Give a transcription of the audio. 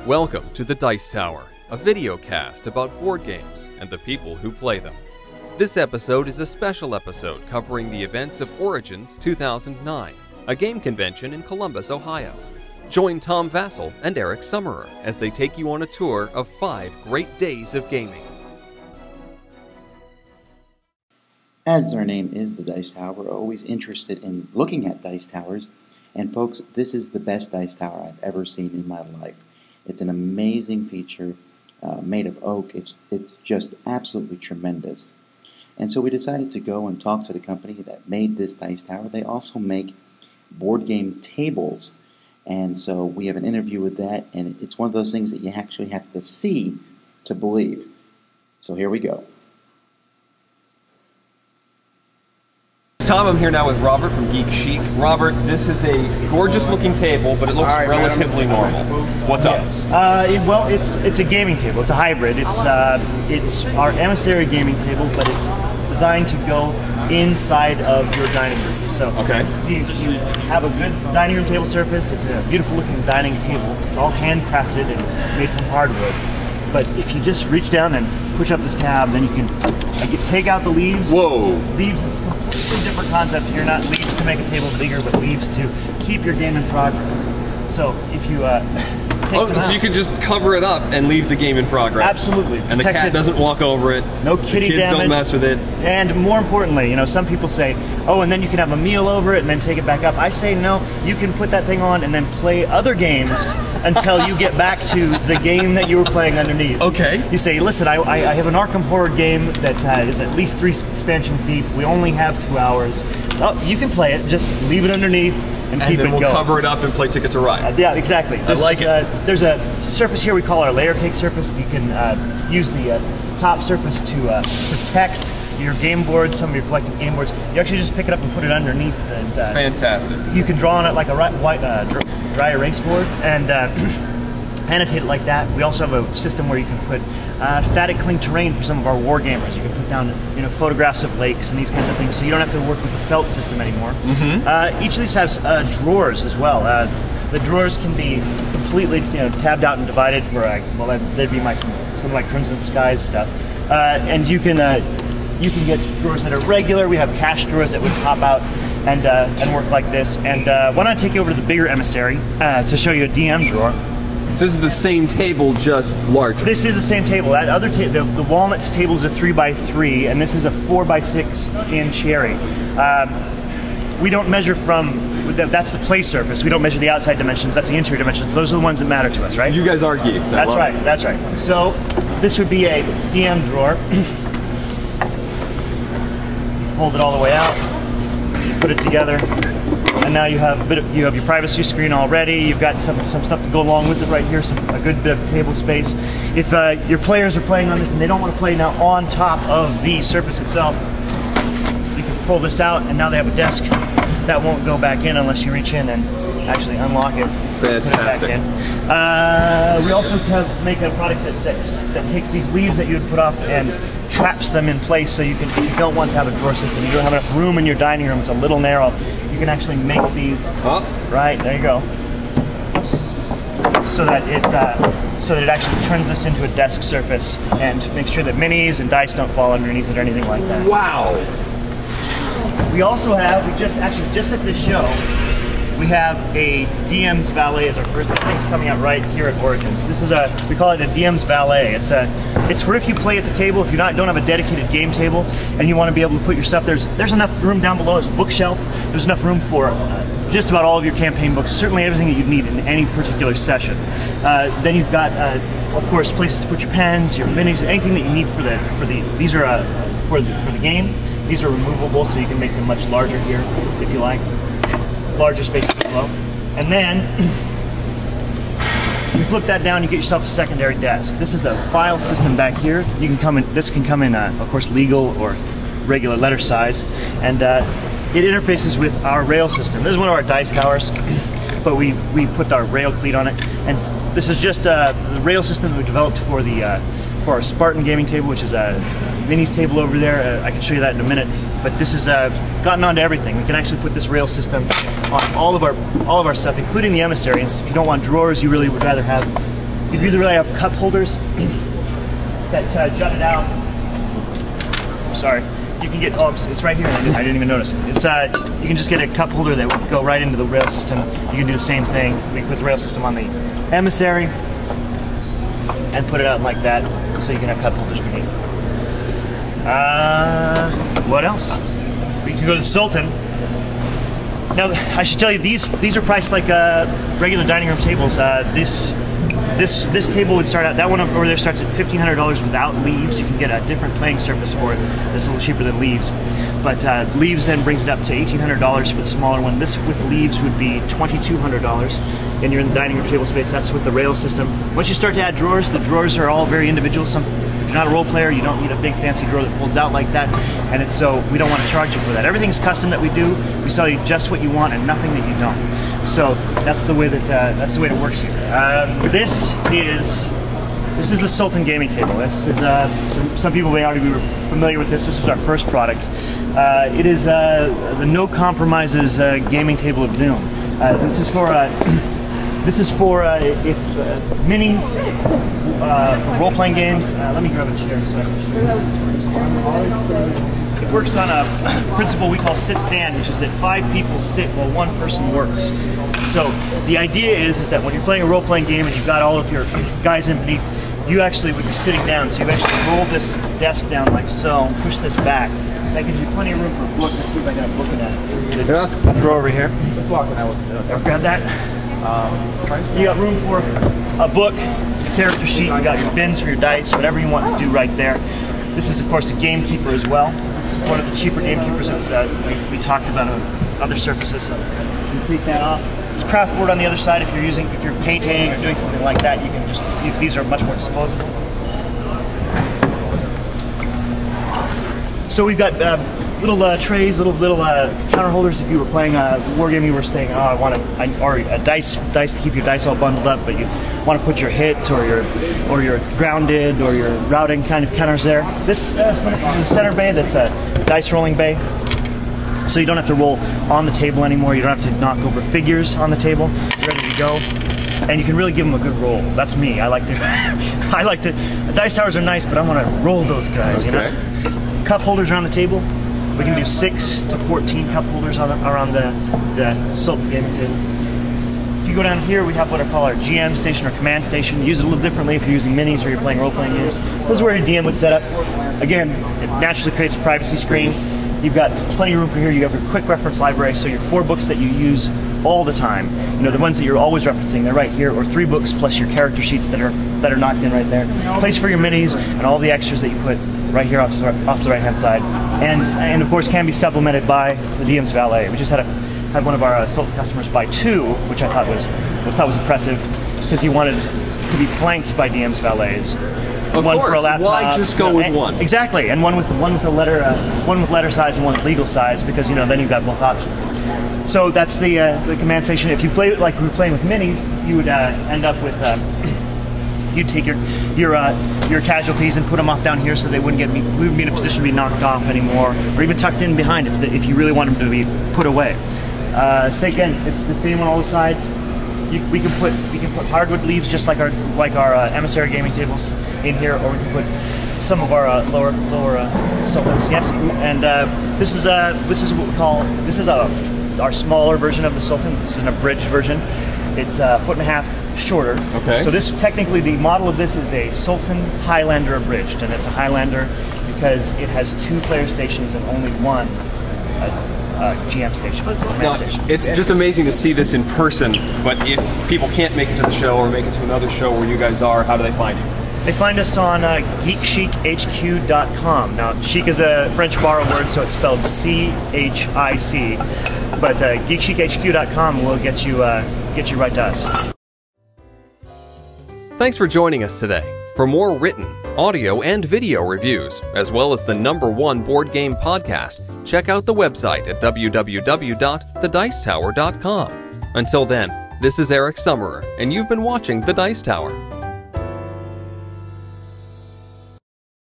Welcome to the Dice Tower, a video cast about board games and the people who play them. This episode is a special episode covering the events of Origins 2009, a game convention in Columbus, Ohio. Join Tom Vasel and Eric Summerer as they take you on a tour of 5 great days of gaming. As our name is the Dice Tower, we're always interested in looking at dice towers. And folks, this is the best dice tower I've ever seen in my life. It's an amazing feature made of oak. It's just absolutely tremendous. And so we decided to go and talk to the company that made this dice tower. They also make board game tables. And so we have an interview with that, and it's one of those things that you actually have to see to believe. So here we go. Tom, I'm here now with Robert from Geek Chic. Robert, this is a gorgeous looking table, but it looks relatively normal. What's up? Well, it's a gaming table. It's a hybrid. It's our emissary gaming table, but it's designed to go inside of your dining room. So you have a good dining room table surface. It's a beautiful looking dining table. It's all handcrafted and made from hardwoods. But if you just reach down and push up this tab, then you can take out the leaves. Whoa! Leaves is a completely different concept here. Not leaves to make a table bigger, but leaves to keep your game in progress. So if you take them out, so you can just cover it up and leave the game in progress. Absolutely. And the cat doesn't walk over it. No kitty the kids damage. don't mess with it. And more importantly, you know, some people say, oh, and then you can have a meal over it and then take it back up. I say no, you can put that thing on and then play other games until you get back to the game that you were playing underneath. Okay. You say, listen, I have an Arkham Horror game that is at least 3 expansions deep. We only have 2 hours. Oh, you can play it. Just leave it underneath and keep it then we'll going. cover it up and play Ticket to Ride. Yeah, exactly. I like it. There's a surface here we call our layer cake surface. You can use the top surface to protect your game boards, some of your collected game boards. You actually just pick it up and put it underneath. And, fantastic. You can draw on it like a dry erase board and annotate it like that. We also have a system where you can put static cling terrain for some of our war gamers. You can put down photographs of lakes and these kinds of things, so you don't have to work with the felt system anymore. Each of these has drawers as well. The drawers can be completely tabbed out and divided for well, that'd be some of my Crimson Skies stuff. And you can get drawers that are regular. We have cash drawers that would pop out and work like this. And why don't I take you over to the bigger emissary to show you a DM drawer. So this is the same table, just larger. This is the same table. That other the Walnuts table is a 3x3, and this is a 4x6 inch cherry. We don't measure from, that's the play surface. We don't measure the outside dimensions. That's the interior dimensions. Those are the ones that matter to us, right? You guys are geeks. That's right. That's right. So this would be a DM drawer. Fold it all the way out. You put it together. And now you have you have your privacy screen already. You've got some stuff to go along with it right here. A good bit of table space. If your players are playing on this and they don't want to play now on top of the surface itself, you can pull this out, and now they have a desk that won't go back in unless you reach in and actually unlock it. Fantastic. Put it back in. We also make a product that takes these leaves that you would put off and traps them in place, so you can, if you don't want to have a drawer system, you don't have enough room in your dining room, it's a little narrow, you can actually make these right there you go, so that it actually turns this into a desk surface and makes sure that minis and dice don't fall underneath it or anything like that. Wow. We also have, just at this show, we have a DM's Valet as our first. This thing's coming out right here at Origins. This is we call it a DM's Valet. It's for if you play at the table, if you don't have a dedicated game table and you want to be able to put your stuff. There's enough room down below. There's a bookshelf. There's enough room for just about all of your campaign books. Certainly everything that you'd need in any particular session. Then you've got, of course, places to put your pens, your minis, anything that you need for the. These are for the game. These are removable, so you can make them much larger here if you like. Larger spaces as well. And then you flip that down, you get yourself a secondary desk. This is a file system back here. You can come in. This can come in, of course, legal or regular letter size, and it interfaces with our rail system. This is one of our dice towers, but we put our rail cleat on it, and this is just the rail system that we developed for our Spartan gaming table, which is a Vinny's table over there. I can show you that in a minute. But this has gotten onto everything. We can actually put this rail system on all of our stuff, including the emissaries. If you don't want drawers, you really would rather have You'd really have cup holders that jutted out. Sorry. You can get, it's right here, I didn't even notice it. It's, you can just get a cup holder that would go right into the rail system. You can do the same thing. We can put the rail system on the emissary and put it out like that so you can have cup holders beneath. What else? We can go to the Sultan. Now, I should tell you, these are priced like regular dining room tables. This table would start out, that one over there starts at $1,500 without leaves. You can get a different playing surface for it that's a little cheaper than leaves. But leaves then brings it up to $1,800 for the smaller one. This with leaves would be $2,200. And you're in the dining room table space, that's with the rail system. Once you start to add drawers, the drawers are all very individual. If you're not a role player, you don't need a big fancy drawer that folds out like that. And it's so, we don't want to charge you for that. Everything's custom that we do. We sell you just what you want and nothing that you don't. So that's the way that it works here. This is the Sultan gaming table. This is some people may already be familiar with this. This is our first product. It is the no compromises gaming table of doom. This is for if minis for role playing games. Let me grab a chair so I can show you. It works on a principle we call sit stand, which is that 5 people sit while 1 person works. So the idea is that when you're playing a role-playing game and you've got all of your guys in beneath, you actually would be sitting down. So you actually roll this desk down like so, and push this back. That gives you plenty of room for a book. Let's see if I got a book in that. Throw over here. Grab that. You got room for a book, a character sheet. You got your bins for your dice, whatever you want to do right there. This is, of course, a gamekeeper as well. This is one of the cheaper gamekeepers that we talked about on other surfaces. You can take that off. It's craft board on the other side. If you're painting or doing something like that, you can just, these are much more disposable. So we've got little trays, little counter holders. If you were playing a war game, you were saying, "Oh, I want a dice to keep your dice all bundled up," but you want to put your hit or your grounded or your routing kind of counters there. This is a center bay that's a dice rolling bay, so you don't have to roll on the table anymore. You don't have to knock over figures on the table. You're ready to go, and you can really give them a good roll. That's me. I like to. The dice towers are nice, but I want to roll those guys. You know. Cup holders around the table. We can do 6 to 14 cup holders around the Sultan gaming table. If you go down here, we have what I call our GM station or command station. You use it a little differently if you're using minis or you're playing role-playing games. This is where your DM would set up. Again, it naturally creates a privacy screen. You've got plenty of room for here. You have your quick reference library, so your 4 books that you use all the time, you know, the ones that you're always referencing, they're right here, or 3 books plus your character sheets that are knocked in right there. Place for your minis and all the extras that you put right here off the right-hand side, and of course can be supplemented by the DM's Valet. We just had one of our Sultan customers buy 2, which I thought was impressive, because he wanted to be flanked by DM's Valets. Of one course. For a laptop. Why just go with one? Exactly, and one with letter size and one with legal size, because then you've got both options. So that's the command station. If you play like we were playing with minis, you would end up with. You'd take your casualties and put them off down here so they we wouldn't be in a position to be knocked off anymore, or even tucked in behind if you really want them to be put away. So again, it's the same on all the sides. We can put hardwood leaves just like our emissary gaming tables in here, or we can put some of our lower Sultans. Yes, and this is what we call our smaller version of the Sultan. This is an abridged version. It's a 1.5 foot shorter. Okay. So this technically the model of this is a Sultan Highlander abridged, and it's a Highlander because it has 2 player stations and only 1 GM station. Now, it's just amazing to see this in person. But if people can't make it to the show or make it to another show where you guys are, how do they find you? They find us on geekchichq.com. Now, chic is a French borrowed word, so it's spelled C-H-I-C. But geekchichq.com will get you right to us. Thanks for joining us today. For more written, audio, and video reviews, as well as the #1 board game podcast, check out the website at www.thedicetower.com. Until then, this is Eric Summerer, and you've been watching The Dice Tower.